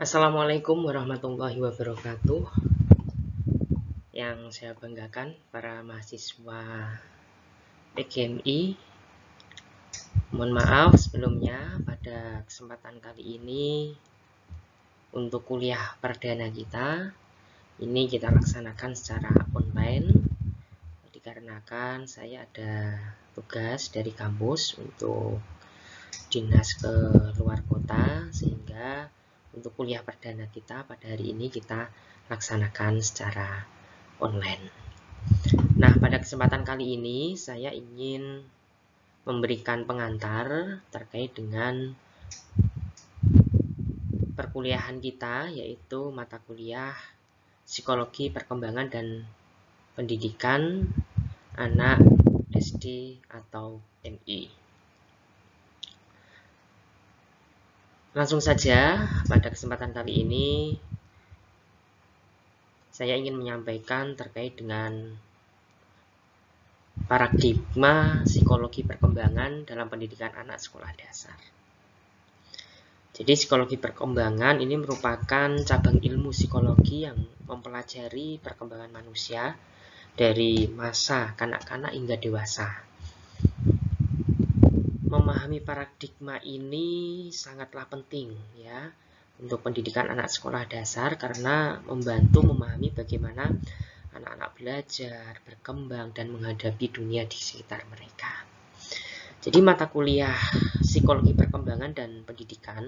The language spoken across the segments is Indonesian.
Assalamualaikum warahmatullahi wabarakatuh. Yang saya banggakan para mahasiswa PGMI. Mohon maaf sebelumnya pada kesempatan kali ini untuk kuliah perdana kita ini kita laksanakan secara online dikarenakan saya ada tugas dari kampus untuk dinas ke luar kota, sehingga untuk kuliah perdana kita pada hari ini kita laksanakan secara online. Nah, pada kesempatan kali ini saya ingin memberikan pengantar terkait dengan perkuliahan kita, yaitu mata kuliah Psikologi Perkembangan dan Pendidikan Anak SD atau MI. Langsung saja, pada kesempatan kali ini saya ingin menyampaikan terkait dengan paradigma psikologi perkembangan dalam pendidikan anak sekolah dasar. Jadi psikologi perkembangan ini merupakan cabang ilmu psikologi yang mempelajari perkembangan manusia dari masa kanak-kanak hingga dewasa. Memahami paradigma ini sangatlah penting ya untuk pendidikan anak sekolah dasar karena membantu memahami bagaimana anak-anak belajar, berkembang, dan menghadapi dunia di sekitar mereka. Jadi mata kuliah Psikologi Perkembangan dan Pendidikan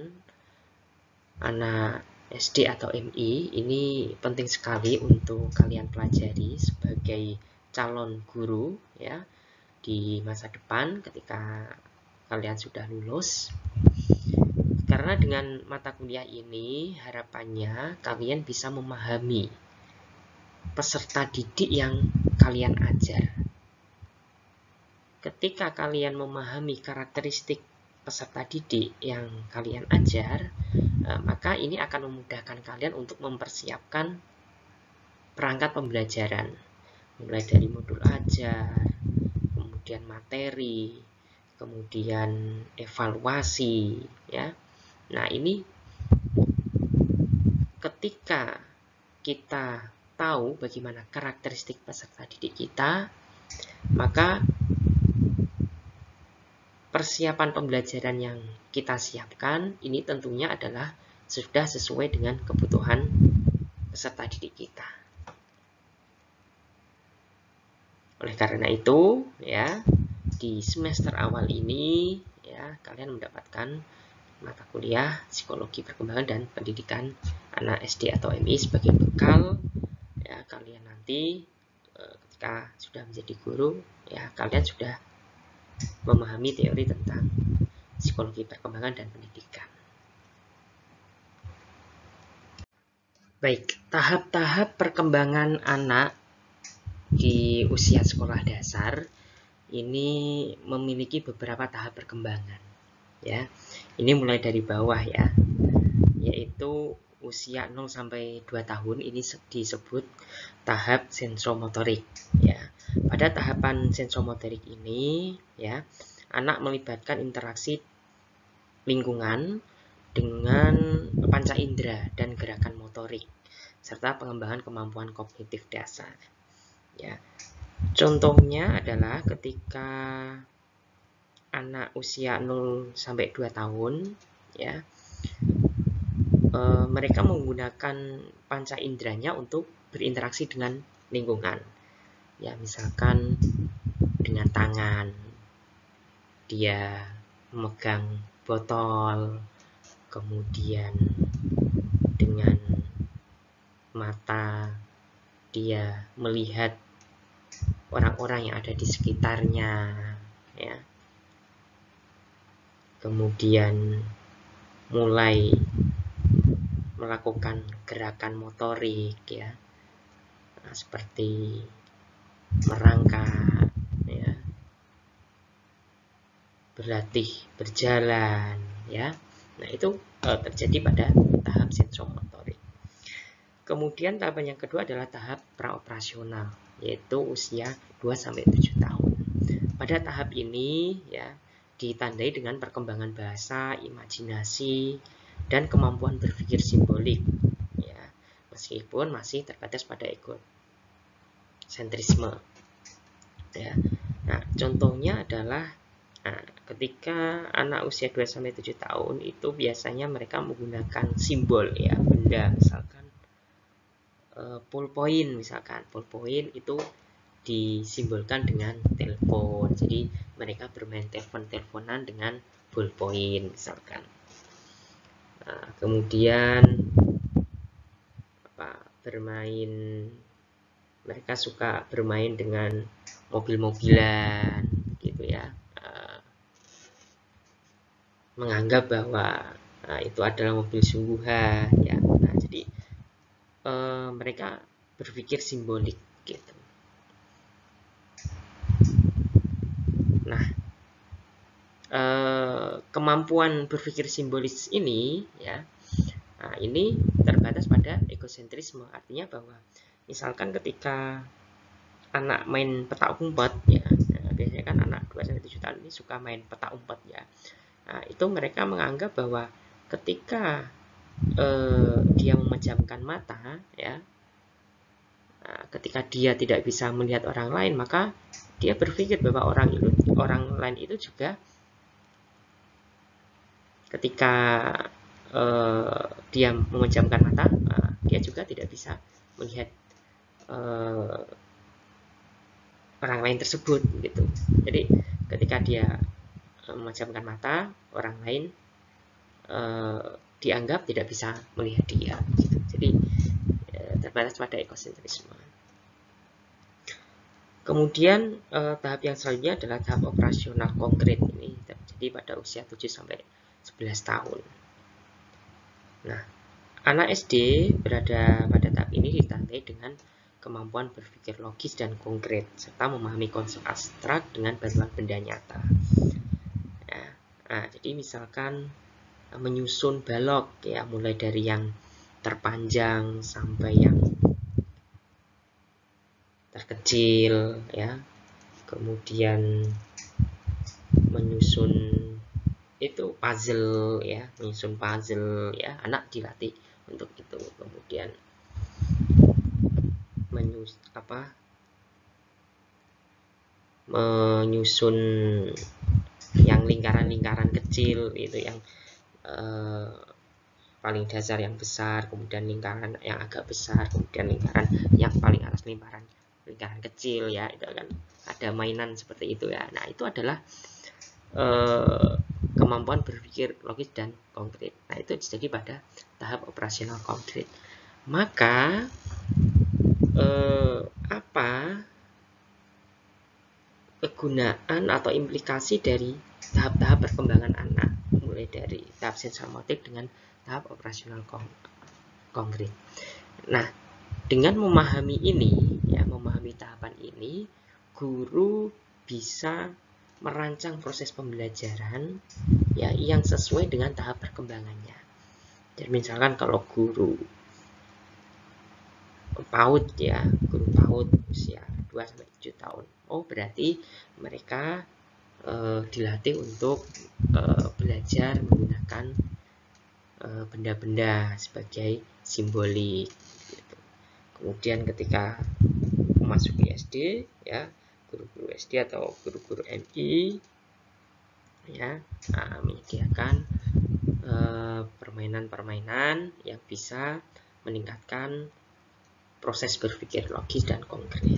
Anak SD atau MI ini penting sekali untuk kalian pelajari sebagai calon guru ya di masa depan ketika kalian sudah lulus. Karena dengan mata kuliah ini harapannya kalian bisa memahami peserta didik yang kalian ajar. Ketika kalian memahami karakteristik peserta didik yang kalian ajar, maka ini akan memudahkan kalian untuk mempersiapkan perangkat pembelajaran, mulai dari modul ajar, kemudian materi, kemudian evaluasi, ya. Nah, ini ketika kita tahu bagaimana karakteristik peserta didik kita, maka persiapan pembelajaran yang kita siapkan ini tentunya adalah sudah sesuai dengan kebutuhan peserta didik kita. Oleh karena itu, ya, di semester awal ini ya kalian mendapatkan mata kuliah Psikologi Perkembangan dan Pendidikan Anak SD atau MI sebagai bekal ya kalian nanti ketika sudah menjadi guru ya kalian sudah memahami teori tentang psikologi perkembangan dan pendidikan. Baik, tahap-tahap perkembangan anak di usia sekolah dasar ini memiliki beberapa tahap perkembangan. Ya, ini mulai dari bawah ya, yaitu usia 0 sampai 2 tahun ini disebut tahap sensomotorik ya. Pada tahapan sensomotorik ini ya, anak melibatkan interaksi lingkungan dengan panca indera dan gerakan motorik serta pengembangan kemampuan kognitif dasar. Ya. Contohnya adalah ketika anak usia 0 sampai 2 tahun ya. Mereka menggunakan panca inderanya untuk berinteraksi dengan lingkungan. Ya, misalkan dengan tangan dia memegang botol, kemudian dengan mata dia melihat orang-orang yang ada di sekitarnya ya. Kemudian mulai melakukan gerakan motorik ya. Nah, seperti merangkak ya. Berlatih berjalan ya. Nah, itu terjadi pada tahap sensomotorik. Kemudian tahapan yang kedua adalah tahap praoperasional, yaitu usia 2 sampai 7 tahun. Pada tahap ini ya ditandai dengan perkembangan bahasa, imajinasi, dan kemampuan berpikir simbolik, ya, meskipun masih terbatas pada egosentrisme, ya. Nah, contohnya adalah ketika anak usia 2-7 tahun itu biasanya mereka menggunakan simbol, ya, benda, misalkan ballpoint, misalkan ballpoint itu disimbolkan dengan telepon. Jadi mereka bermain telepon-teleponan dengan ballpoint, misalkan. Nah, kemudian mereka suka bermain dengan mobil-mobilan, gitu ya. Menganggap bahwa itu adalah mobil sungguhan, ya. Nah, jadi mereka berpikir simbolik, gitu. Nah, kemampuan berpikir simbolis ini, ya, ini terbatas pada egosentrisme. Artinya bahwa misalkan ketika anak main petak umpet, ya, biasanya kan anak 2-7 tahun ini suka main petak umpet, ya. Nah, itu mereka menganggap bahwa ketika dia memejamkan mata, ya, ketika dia tidak bisa melihat orang lain, maka dia berpikir bahwa orang lain itu juga ketika dia memejamkan mata, dia juga tidak bisa melihat orang lain tersebut, gitu. Jadi ketika dia memejamkan mata, orang lain dianggap tidak bisa melihat dia, gitu. Jadi terbatas pada egosentrisme. Kemudian tahap yang selanjutnya adalah tahap operasional konkret. Ini terjadi pada usia 7-11 tahun. Nah, anak SD berada pada tahap ini ditandai dengan kemampuan berpikir logis dan konkret, serta memahami konsep abstrak dengan bantuan benda nyata. Nah, jadi misalkan menyusun balok, ya, mulai dari yang terpanjang sampai yang terkecil, ya. Kemudian menyusun itu puzzle, ya, menyusun puzzle, ya, anak dilatih untuk itu. Kemudian menyusun yang lingkaran-lingkaran kecil, itu yang paling dasar yang besar, kemudian lingkaran yang agak besar, kemudian lingkaran yang paling atas lingkaran kecil, ya. Itu kan ada mainan seperti itu, ya. Nah, itu adalah kemampuan berpikir logis dan konkret. Nah, itu terjadi pada tahap operasional konkret. Maka apa kegunaan atau implikasi dari tahap-tahap perkembangan anak, mulai dari tahap sensor motor dengan tahap operasional konkret. Nah, dengan memahami ini, ya, memahami tahapan ini, guru bisa merancang proses pembelajaran, ya, yang sesuai dengan tahap perkembangannya. Jadi misalkan kalau guru PAUD, ya, guru PAUD usia 2-7 tahun, berarti mereka dilatih untuk belajar menggunakan benda-benda sebagai simbolik, gitu. Kemudian ketika memasuki SD, ya, guru-guru SD atau guru-guru MI, ya, menyediakan permainan-permainan yang bisa meningkatkan proses berpikir logis dan konkret.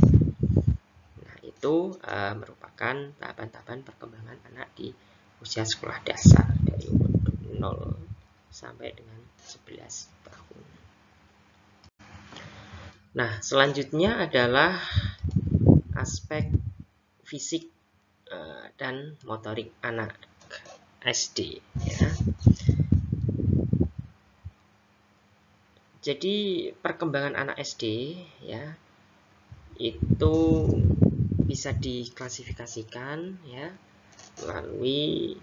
Nah, itu merupakan tahapan-tahapan perkembangan anak di usia sekolah dasar dari umur 0 sampai dengan 11 tahun. Nah, selanjutnya adalah aspek fisik dan motorik anak SD, ya. Jadi perkembangan anak SD, ya, itu bisa diklasifikasikan, ya, melalui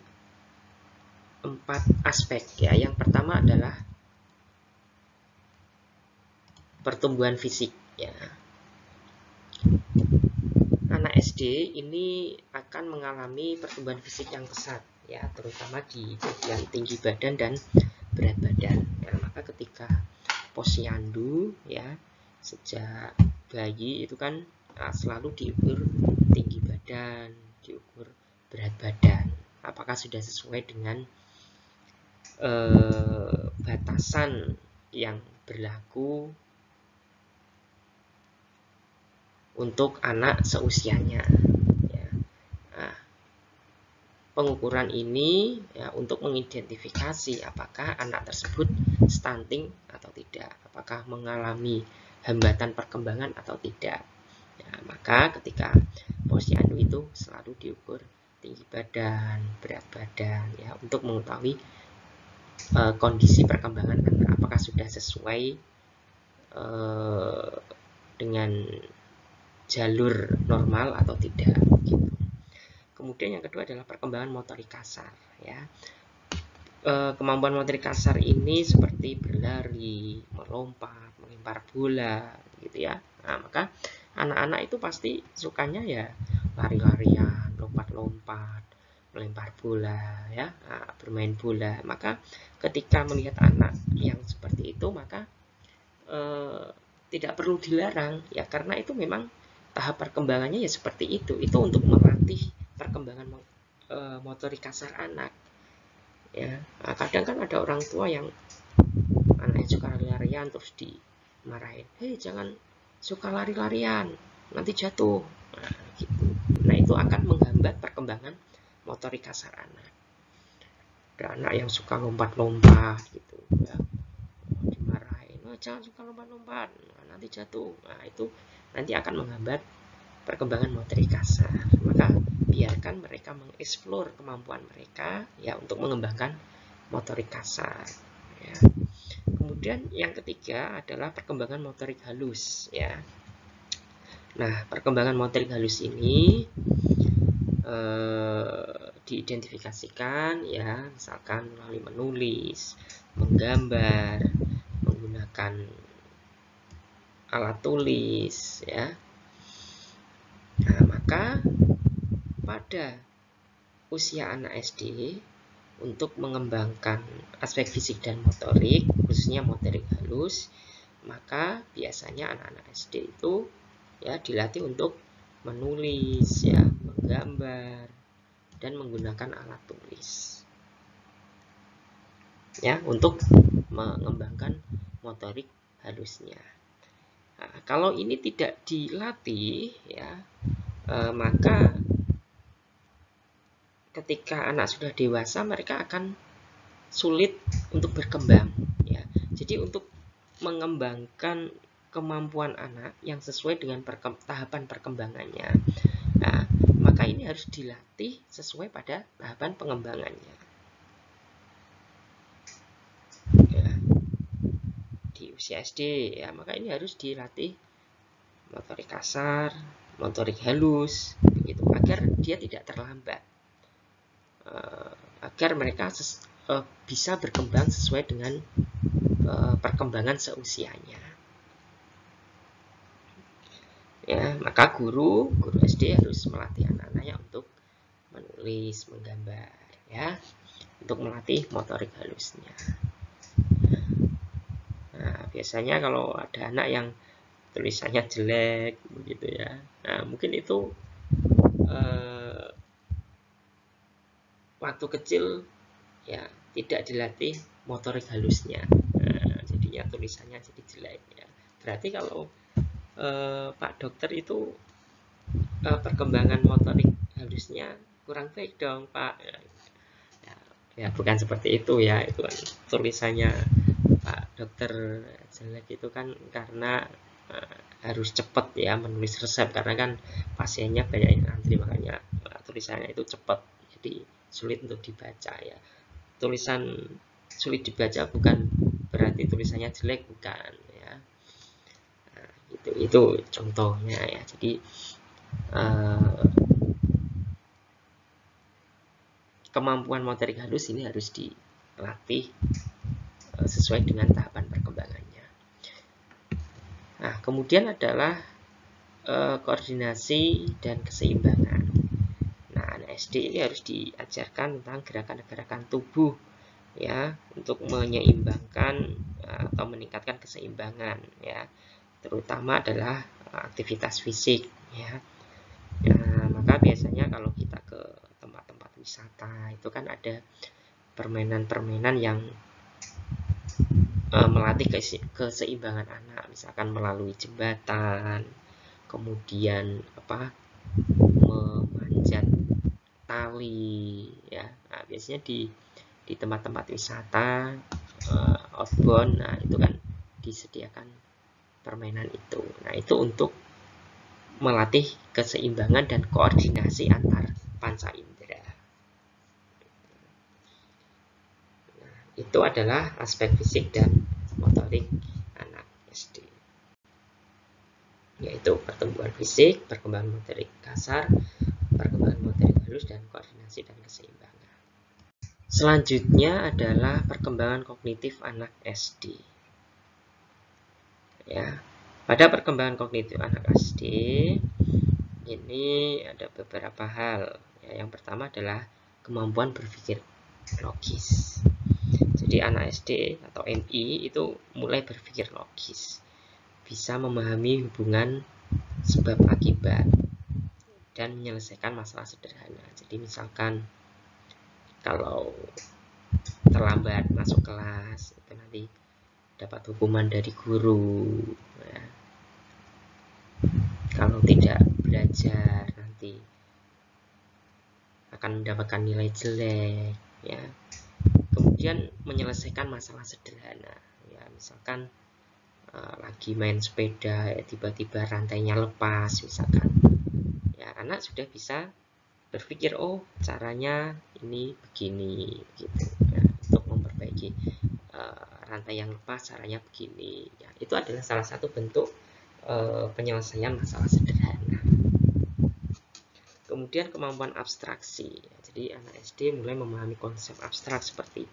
4 aspek, ya. Yang pertama adalah pertumbuhan fisik, ya. Anak SD ini akan mengalami pertumbuhan fisik yang pesat, ya, terutama di bagian tinggi badan dan berat badan. Ya, maka ketika posyandu ya sejak bayi itu kan selalu diukur tinggi badan, diukur berat badan. Apakah sudah sesuai dengan batasan yang berlaku untuk anak seusianya. Ya. Nah, pengukuran ini ya untuk mengidentifikasi apakah anak tersebut stunting atau tidak, apakah mengalami hambatan perkembangan atau tidak. Ya, maka ketika posyandu itu selalu diukur tinggi badan, berat badan ya untuk mengetahui kondisi perkembangan anak apakah sudah sesuai dengan jalur normal atau tidak gitu. Kemudian yang kedua adalah perkembangan motorik kasar ya. Kemampuan motorik kasar ini seperti berlari, melompat, melempar bola gitu ya. Nah, maka anak-anak itu pasti sukanya ya lari-larian, lompat-lompat, melempar bola ya, bermain bola. Maka ketika melihat anak yang seperti itu maka tidak perlu dilarang ya, karena itu memang tahap perkembangannya ya seperti itu untuk melatih perkembangan motorik kasar anak ya. Nah, kadang kan ada orang tua yang anaknya suka lari-larian terus dimarahin, hei jangan suka lari-larian nanti jatuh, nah, gitu. Nah itu akan menghambat perkembangan motorik kasar anak. Ada anak yang suka lompat-lompat gitu ya, dimarahin, oh, jangan suka lompat-lompat, nah, nanti jatuh. Nah itu nanti akan menghambat perkembangan motorik kasar. Maka biarkan mereka mengeksplor kemampuan mereka ya untuk mengembangkan motorik kasar ya. Kemudian yang ketiga adalah perkembangan motorik halus ya. Nah, perkembangan motorik halus ini diidentifikasikan ya, misalkan melalui menulis, menggambar, menggunakan alat tulis ya. Nah, maka pada usia anak SD untuk mengembangkan aspek fisik dan motorik, khususnya motorik halus, maka biasanya anak-anak SD itu ya dilatih untuk menulis ya, menggambar dan menggunakan alat tulis. Ya, untuk mengembangkan motorik halusnya. Nah, kalau ini tidak dilatih ya, maka ketika anak sudah dewasa mereka akan sulit untuk berkembang ya. Jadi untuk mengembangkan kemampuan anak yang sesuai dengan tahapan perkembangannya, nah, maka ini harus dilatih sesuai pada tahapan pengembangannya ya. Di usia SD ya, maka ini harus dilatih motorik kasar, motorik halus begitu, agar dia tidak terlambat, agar mereka bisa berkembang sesuai dengan perkembangan seusianya ya. Maka guru SD harus melatih anak-anaknya untuk menulis, menggambar ya, untuk melatih motorik halusnya. Nah, biasanya kalau ada anak yang tulisannya jelek begitu ya, nah mungkin itu waktu kecil ya tidak dilatih motorik halusnya, nah, jadinya tulisannya jadi jelek ya. Berarti kalau Pak Dokter itu perkembangan motorik halusnya kurang baik dong Pak ya. Ya bukan seperti itu ya, itu kan tulisannya Pak Dokter jelek itu kan karena harus cepat ya menulis resep, karena kan pasiennya banyak yang antri, makanya tulisannya itu cepat jadi sulit untuk dibaca ya. Tulisan sulit dibaca bukan berarti tulisannya jelek, bukan ya. Nah, itu contohnya ya. Jadi kemampuan motorik halus ini harus dilatih sesuai dengan tahapan perkembangannya. Nah, kemudian adalah koordinasi dan keseimbangan. Nah, anak SD ini harus diajarkan tentang gerakan-gerakan tubuh ya, untuk menyeimbangkan atau meningkatkan keseimbangan, ya, terutama adalah aktivitas fisik, ya. Nah, maka biasanya kalau kita ke tempat-tempat wisata itu kan ada permainan-permainan yang melatih keseimbangan anak, misalkan melalui jembatan, kemudian memanjat tali, ya. Nah, biasanya di tempat-tempat wisata outbound, nah itu kan disediakan permainan itu. Nah, itu untuk melatih keseimbangan dan koordinasi antar panca indera. Nah, itu adalah aspek fisik dan motorik anak SD, yaitu pertumbuhan fisik, perkembangan motorik kasar, perkembangan motorik halus, dan koordinasi dan keseimbangan. Selanjutnya adalah perkembangan kognitif anak SD. Ya, pada perkembangan kognitif anak SD ini ada beberapa hal. Ya, yang pertama adalah kemampuan berpikir logis. Jadi anak SD atau MI itu mulai berpikir logis, bisa memahami hubungan sebab akibat dan menyelesaikan masalah sederhana. Jadi misalkan kalau terlambat masuk kelas itu nanti dapat hukuman dari guru, ya. Kalau tidak belajar nanti akan mendapatkan nilai jelek, ya. Kemudian menyelesaikan masalah sederhana, ya, misalkan lagi main sepeda, tiba-tiba rantainya lepas, misalkan, ya, anak sudah bisa berpikir, oh caranya ini begini, gitu. Nah, untuk memperbaiki rantai yang lepas caranya begini, ya, itu adalah salah satu bentuk penyelesaian masalah sederhana. Kemudian kemampuan abstraksi, ya, jadi anak SD mulai memahami konsep abstrak seperti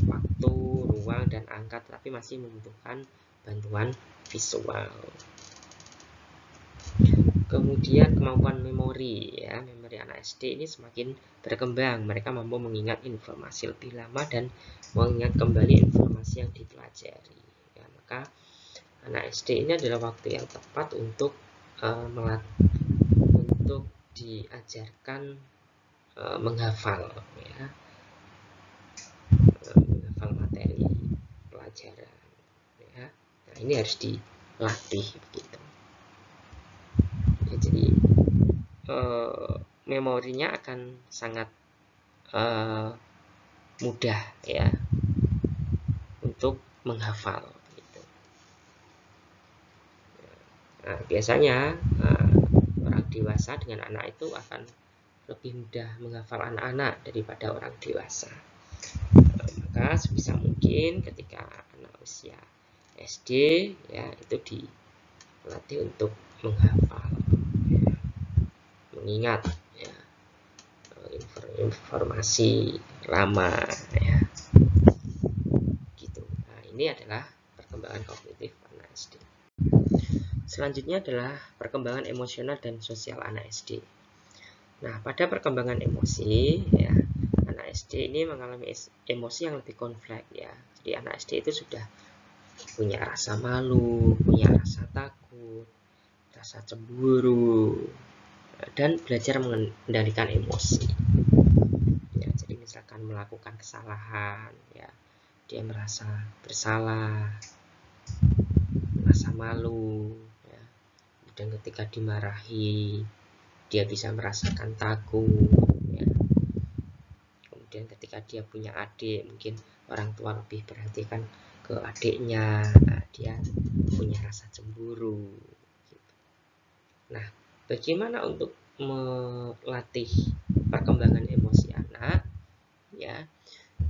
waktu, ruang, dan angka, tapi masih membutuhkan bantuan visual. Kemudian kemampuan memori, ya, memori anak SD ini semakin berkembang. Mereka mampu mengingat informasi lebih lama dan mengingat kembali informasi yang dipelajari. Ya, maka anak SD ini adalah waktu yang tepat untuk diajarkan menghafal, ya, menghafal materi pelajaran, ya. Nah, ini harus dilatih begitu. Ya, jadi memorinya akan sangat mudah, ya, untuk menghafal gitu. Nah, biasanya orang dewasa dengan anak itu akan lebih mudah menghafal anak-anak daripada orang dewasa. Maka sebisa mungkin ketika anak usia SD, ya, itu dilatih untuk menghafal, ya, mengingat, ya, informasi lama, ya, gitu. Nah, ini adalah perkembangan kognitif anak SD. Selanjutnya adalah perkembangan emosional dan sosial anak SD. Nah, pada perkembangan emosi, ya, anak SD ini mengalami emosi yang lebih kompleks, ya. Jadi anak SD itu sudah punya rasa malu, punya rasa takut, rasa cemburu, dan belajar mengendalikan emosi. Ya, jadi misalkan melakukan kesalahan, ya, dia merasa bersalah, merasa malu, ya. Dan ketika dimarahi, dia bisa merasakan takut, ya. Kemudian ketika dia punya adik, mungkin orang tua lebih perhatikan ke adiknya, nah, dia punya rasa cemburu, gitu. Nah, bagaimana untuk melatih perkembangan emosi anak, ya?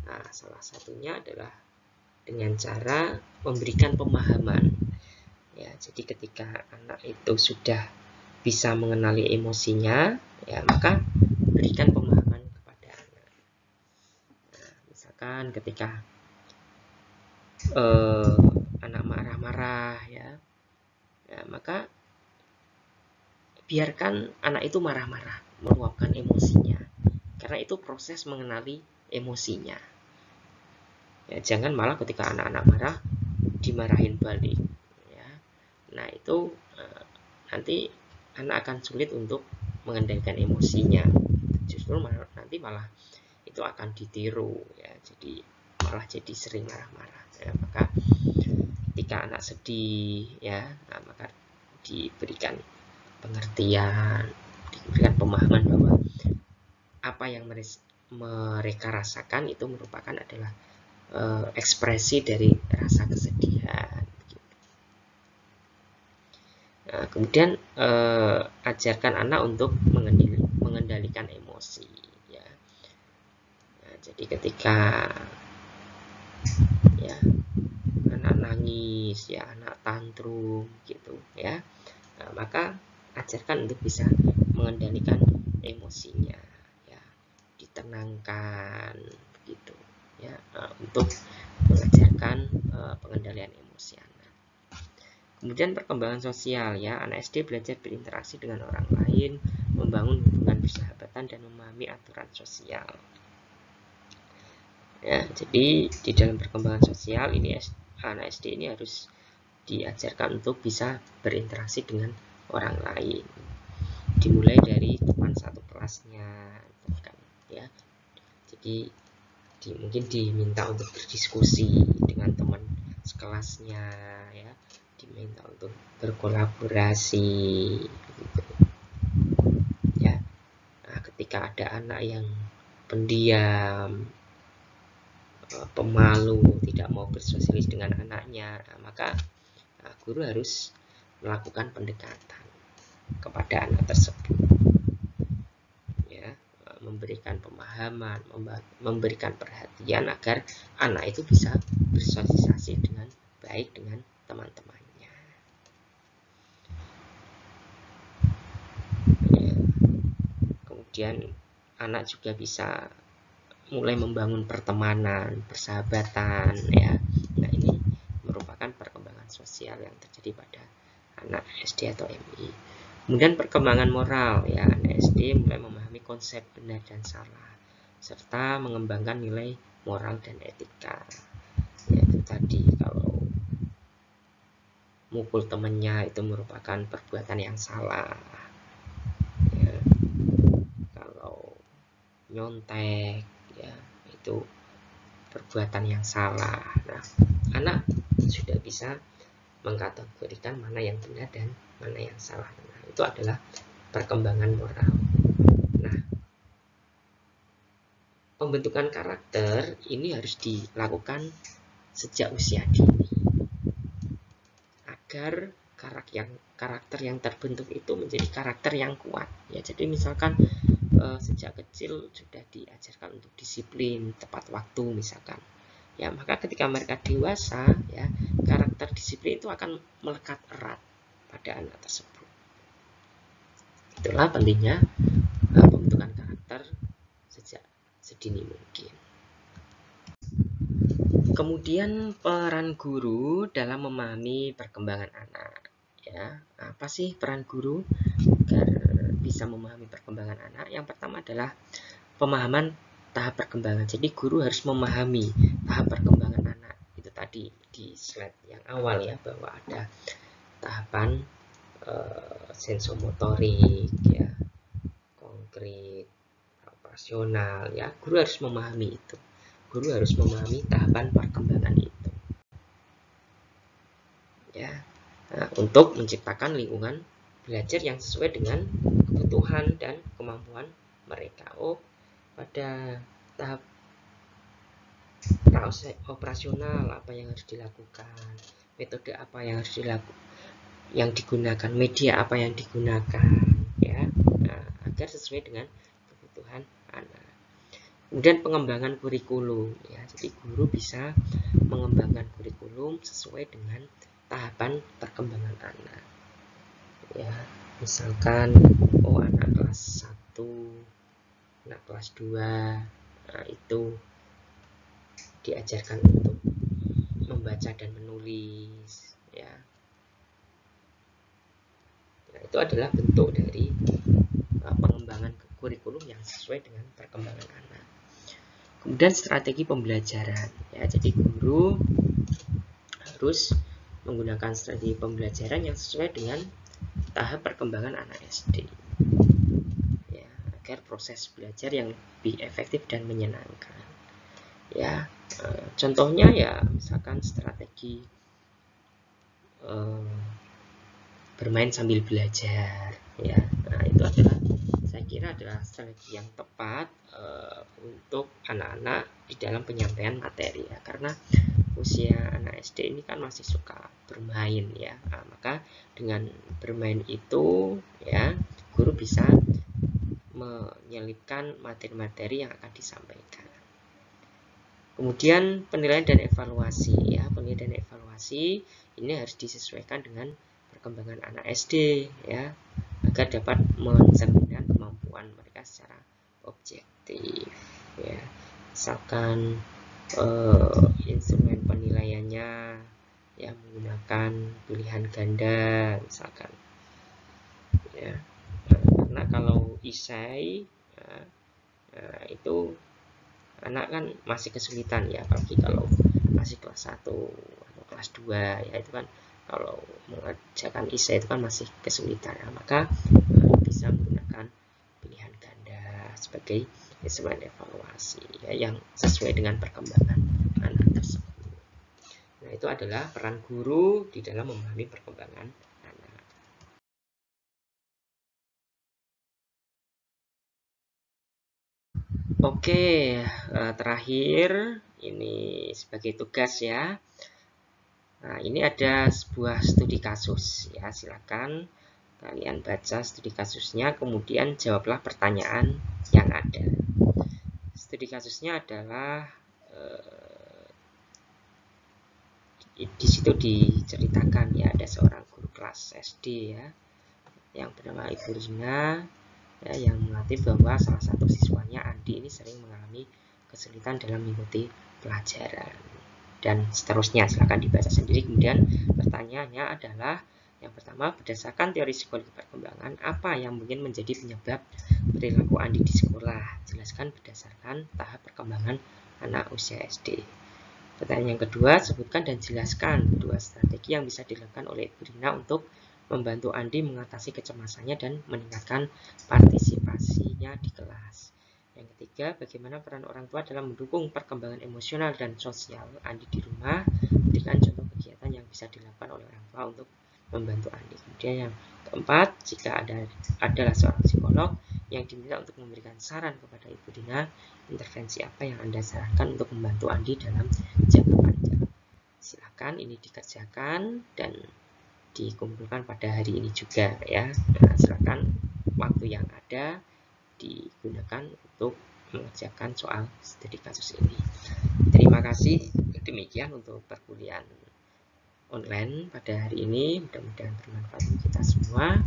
Nah, salah satunya adalah dengan cara memberikan pemahaman, ya. Jadi ketika anak itu sudah bisa mengenali emosinya, ya, maka berikan pemahaman kepada anak. Nah, misalkan ketika anak marah-marah, ya, maka biarkan anak itu marah-marah, meluapkan emosinya, karena itu proses mengenali emosinya. Ya, jangan malah ketika anak-anak marah dimarahin balik. Ya. Nah, itu nanti anak akan sulit untuk mengendalikan emosinya. Justru nanti malah itu akan ditiru, ya. Jadi malah jadi sering marah-marah. Ya, maka ketika anak sedih, ya, nah, maka diberikan pengertian, diberikan pemahaman bahwa apa yang mereka rasakan itu merupakan adalah ekspresi dari rasa kesedihan. Nah, kemudian ajarkan anak untuk mengendalikan emosi. Ya. Nah, jadi ketika ya anak nangis, ya anak tantrum, gitu, ya, nah, maka ajarkan untuk bisa mengendalikan emosinya, ya, ditenangkan, gitu, ya, untuk mengajarkan pengendalian emosi anak. Kemudian perkembangan sosial, ya, anak SD belajar berinteraksi dengan orang lain, membangun hubungan persahabatan dan memahami aturan sosial. Ya, jadi di dalam perkembangan sosial ini anak SD ini harus diajarkan untuk bisa berinteraksi dengan orang lain. Dimulai dari teman satu kelasnya, bahkan, ya. Jadi mungkin diminta untuk berdiskusi dengan teman sekelasnya, ya, diminta untuk berkolaborasi, gitu. Ya, nah, ketika ada anak yang pendiam, pemalu, tidak mau bersosialis dengan anaknya, maka guru harus melakukan pendekatan kepada anak tersebut, ya, memberikan pemahaman, memberikan perhatian agar anak itu bisa bersosialisasi dengan baik dengan teman-temannya. Ya. Kemudian anak juga bisa mulai membangun pertemanan, persahabatan, ya. Nah, ini merupakan perkembangan sosial yang terjadi pada anak SD atau MI. Kemudian perkembangan moral, ya, anak SD mulai memahami konsep benar dan salah serta mengembangkan nilai moral dan etika. Ya, itu tadi, kalau mukul temannya itu merupakan perbuatan yang salah. Ya, kalau nyontek, ya, itu perbuatan yang salah. Nah, anak sudah bisa mengkategorikan mana yang benar dan mana yang salah. Nah, itu adalah perkembangan moral. Nah, pembentukan karakter ini harus dilakukan sejak usia dini agar karakter yang terbentuk itu menjadi karakter yang kuat. Ya, jadi misalkan sejak kecil sudah diajarkan untuk disiplin, tepat waktu, misalkan. Ya, maka ketika mereka dewasa, ya, karakter disiplin itu akan melekat erat pada anak tersebut. Itulah pentingnya pembentukan karakter sejak sedini mungkin. Kemudian peran guru dalam memahami perkembangan anak. Ya, apa sih peran guru agar bisa memahami perkembangan anak? Yang pertama adalah pemahaman tahap perkembangan. Jadi guru harus memahami tahap perkembangan anak. Itu tadi di slide yang awal, ya, bahwa ada tahapan sensomotorik, ya, konkret, operasional, ya. Guru harus memahami itu. Guru harus memahami tahapan perkembangan itu, ya. Nah, untuk menciptakan lingkungan belajar yang sesuai dengan kebutuhan dan kemampuan mereka. Oh, pada tahap proses operasional apa yang harus dilakukan, metode apa yang harus yang digunakan, media apa yang digunakan, ya, nah, agar sesuai dengan kebutuhan anak. Kemudian pengembangan kurikulum, ya, jadi guru bisa mengembangkan kurikulum sesuai dengan tahapan perkembangan anak. Ya, misalkan anak kelas 1, anak kelas 2, nah, itu diajarkan untuk membaca dan menulis, ya. Nah, itu adalah bentuk dari pengembangan kurikulum yang sesuai dengan perkembangan anak. Kemudian strategi pembelajaran ya, jadi guru harus menggunakan strategi pembelajaran yang sesuai dengan tahap perkembangan anak SD ya, agar proses belajar yang lebih efektif dan menyenangkan ya. Contohnya ya misalkan strategi bermain sambil belajar ya. Nah, itu adalah, saya kira adalah strategi yang tepat untuk anak-anak di dalam penyampaian materi ya, karena usia anak SD ini kan masih suka bermain ya. Nah, maka dengan bermain itu ya, guru bisa menyelipkan materi-materi yang akan disampaikan. Kemudian penilaian dan evaluasi ya, penilaian dan evaluasi ini harus disesuaikan dengan perkembangan anak SD ya, agar dapat mencerminkan kemampuan mereka secara objektif ya. Misalkan instrumen penilaiannya ya menggunakan pilihan ganda misalkan ya. Karena kalau isai itu anak kan masih kesulitan ya, apalagi kalau masih kelas 1 atau kelas 2 ya, itu kan kalau mengerjakan isai itu kan masih kesulitan ya, maka bisa menggunakan pilihan ganda sebagai instrumen evaluasi ya, yang sesuai dengan perkembangan anak tersebut. Nah, itu adalah peran guru di dalam memahami perkembangan anak. Oke, terakhir ini sebagai tugas ya. Nah, ini ada sebuah studi kasus ya, silakan kalian baca studi kasusnya, kemudian jawablah pertanyaan yang ada. Studi kasusnya adalah di situ diceritakan ya, ada seorang guru kelas SD ya yang bernama Ibu Rina ya, yang mengalami bahwa salah satu siswanya Andi ini sering mengalami kesulitan dalam mengikuti pelajaran dan seterusnya. Silakan dibaca sendiri. Kemudian pertanyaannya adalah yang pertama, berdasarkan teori psikologi perkembangan, apa yang mungkin menjadi penyebab perilaku Andi di sekolah? Jelaskan berdasarkan tahap perkembangan anak usia SD. Pertanyaan yang kedua, sebutkan dan jelaskan dua strategi yang bisa dilakukan oleh Ibu Rina untuk membantu Andi mengatasi kecemasannya dan meningkatkan partisipasinya di kelas. Yang ketiga, bagaimana peran orang tua dalam mendukung perkembangan emosional dan sosial Andi di rumah. Berikan contoh kegiatan yang bisa dilakukan oleh orang tua untuk membantu Andi. Kemudian yang keempat, jika adalah seorang psikolog yang diminta untuk memberikan saran kepada Ibu Rina, intervensi apa yang Anda sarankan untuk membantu Andi dalam jangka panjang. Silakan ini dikerjakan dan dikumpulkan pada hari ini juga ya. Nah, silakan waktu yang ada digunakan untuk mengerjakan soal studi kasus ini. Terima kasih. Demikian untuk perkuliahan online pada hari ini. Mudah-mudahan bermanfaat untuk kita semua.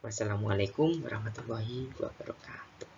Wassalamualaikum warahmatullahi wabarakatuh.